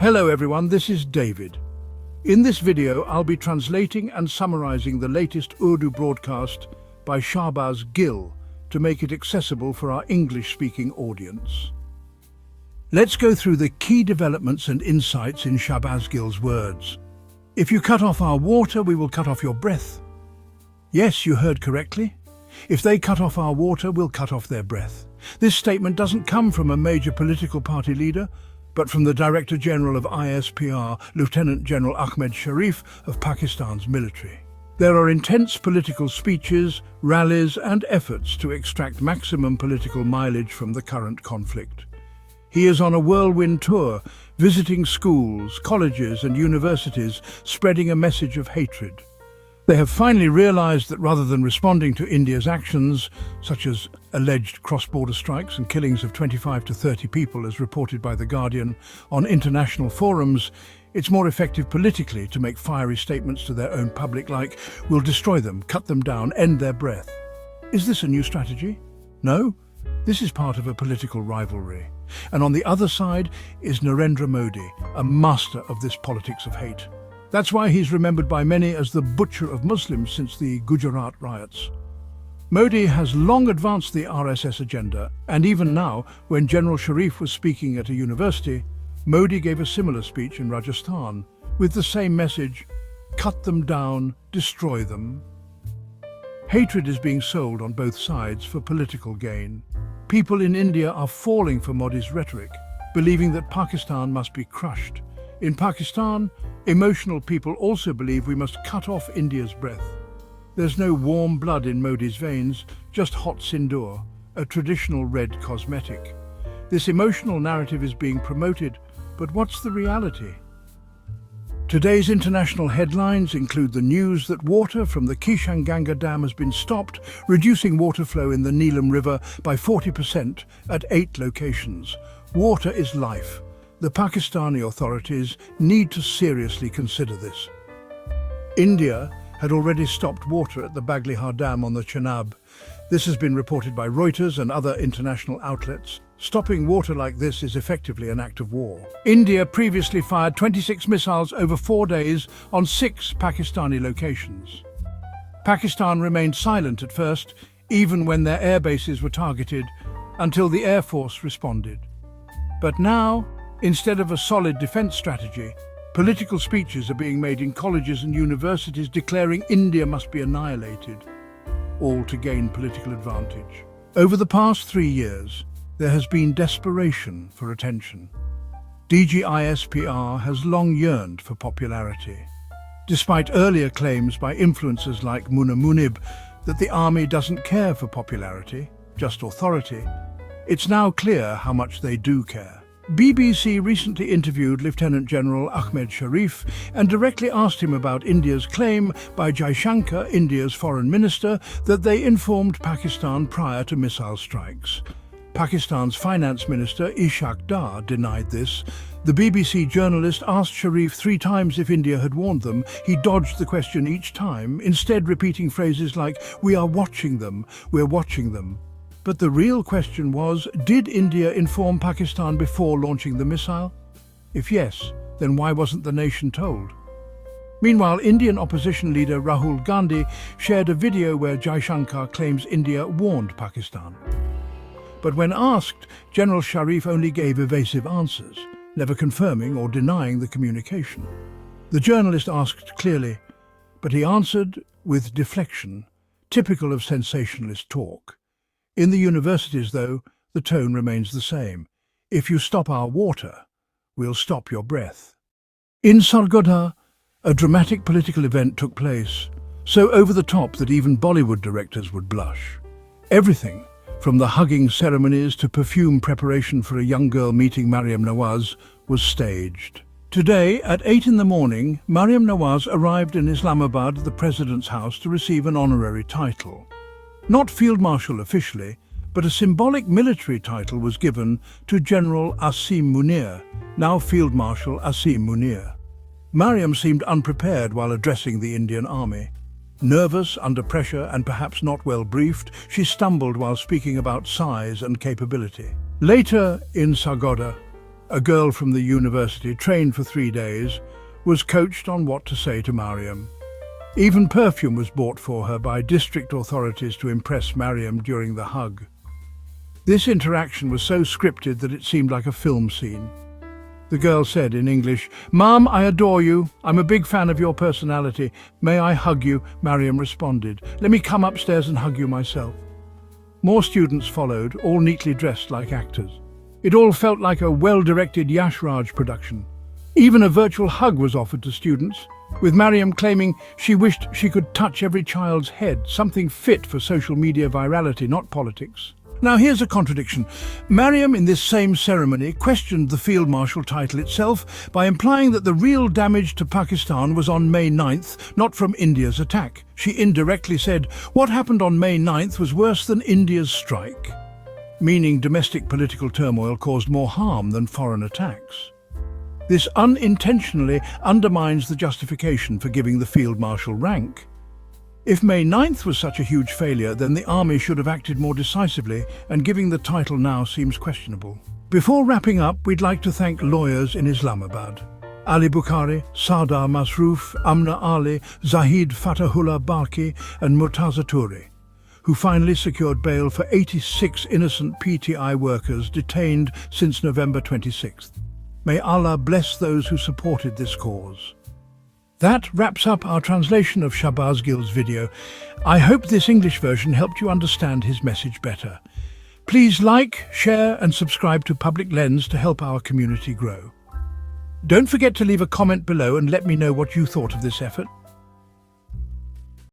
Hello everyone, this is David. In this video, I'll be translating and summarizing the latest Urdu broadcast by Shahbaz Gill to make it accessible for our English-speaking audience. Let's go through the key developments and insights in Shahbaz Gill's words. If you cut off our water, we will cut off your breath. Yes, you heard correctly. If they cut off our water, we'll cut off their breath. This statement doesn't come from a major political party leader, but from the Director General of ISPR, Lieutenant General Ahmed Sharif of Pakistan's military. There are intense political speeches, rallies and efforts to extract maximum political mileage from the current conflict. He is on a whirlwind tour, visiting schools, colleges and universities, spreading a message of hatred. They have finally realized that rather than responding to India's actions, such as alleged cross-border strikes and killings of 25 to 30 people as reported by The Guardian on international forums, it's more effective politically to make fiery statements to their own public like, "We'll destroy them, cut them down, end their breath." Is this a new strategy? No, this is part of a political rivalry. And on the other side is Narendra Modi, a master of this politics of hate. That's why he's remembered by many as the butcher of Muslims since the Gujarat riots. Modi has long advanced the RSS agenda, and even now, when General Sharif was speaking at a university, Modi gave a similar speech in Rajasthan, with the same message: cut them down, destroy them. Hatred is being sold on both sides for political gain. People in India are falling for Modi's rhetoric, believing that Pakistan must be crushed. In Pakistan, emotional people also believe we must cut off India's breath. There's no warm blood in Modi's veins, just hot sindoor, a traditional red cosmetic. This emotional narrative is being promoted, but what's the reality? Today's international headlines include the news that water from the Kishan Ganga Dam has been stopped, reducing water flow in the Neelam River by 40% at 8 locations. Water is life. The Pakistani authorities need to seriously consider this. India had already stopped water at the Baglihar Dam on the Chenab. This has been reported by Reuters and other international outlets. Stopping water like this is effectively an act of war. India previously fired 26 missiles over 4 days on 6 Pakistani locations. Pakistan remained silent at first, even when their air bases were targeted, until the Air Force responded. But now, instead of a solid defense strategy, political speeches are being made in colleges and universities declaring India must be annihilated, all to gain political advantage. Over the past 3 years, there has been desperation for attention. DG-ISPR has long yearned for popularity. Despite earlier claims by influencers like Muna Munib that the army doesn't care for popularity, just authority, it's now clear how much they do care. BBC recently interviewed Lieutenant General Ahmed Sharif and directly asked him about India's claim by Jaishankar, India's foreign minister, that they informed Pakistan prior to missile strikes. Pakistan's finance minister Ishaq Dar denied this. The BBC journalist asked Sharif 3 times if India had warned them. He dodged the question each time, instead repeating phrases like, "We are watching them, we're watching them." But the real question was, did India inform Pakistan before launching the missile? If yes, then why wasn't the nation told? Meanwhile, Indian opposition leader Rahul Gandhi shared a video where Jaishankar claims India warned Pakistan. But when asked, General Sharif only gave evasive answers, never confirming or denying the communication. The journalist asked clearly, but he answered with deflection, typical of sensationalist talk. In the universities, though, the tone remains the same. If you stop our water, we'll stop your breath. In Sargodha, a dramatic political event took place, so over the top that even Bollywood directors would blush. Everything, from the hugging ceremonies to perfume preparation for a young girl meeting Mariam Nawaz, was staged. Today, at 8 in the morning, Mariam Nawaz arrived in Islamabad at the President's house to receive an honorary title. Not Field Marshal officially, but a symbolic military title was given to General Asim Munir, now Field Marshal Asim Munir. Mariam seemed unprepared while addressing the Indian army. Nervous, under pressure, and perhaps not well briefed, she stumbled while speaking about size and capability. Later in Sargodha, a girl from the university trained for 3 days, was coached on what to say to Mariam. Even perfume was bought for her by district authorities to impress Mariam during the hug. This interaction was so scripted that it seemed like a film scene. The girl said in English, "Mom, I adore you. I'm a big fan of your personality. May I hug you?" Mariam responded, "Let me come upstairs and hug you myself." More students followed, all neatly dressed like actors. It all felt like a well-directed Yash Raj production. Even a virtual hug was offered to students, with Mariam claiming she wished she could touch every child's head, something fit for social media virality, not politics. Now here's a contradiction. Mariam, in this same ceremony, questioned the Field Marshal title itself by implying that the real damage to Pakistan was on May 9th, not from India's attack. She indirectly said, "What happened on May 9th was worse than India's strike," meaning domestic political turmoil caused more harm than foreign attacks. This unintentionally undermines the justification for giving the Field Marshal rank. If May 9th was such a huge failure, then the army should have acted more decisively, and giving the title now seems questionable. Before wrapping up, we'd like to thank lawyers in Islamabad: Ali Bukhari, Sardar Masrouf, Amna Ali, Zahid Fatahullah Barki and Murtaza Touri, who finally secured bail for 86 innocent PTI workers detained since November 26th. May Allah bless those who supported this cause. That wraps up our translation of Shahbaz Gill's video. I hope this English version helped you understand his message better. Please like, share and subscribe to Public Lens to help our community grow. Don't forget to leave a comment below and let me know what you thought of this effort.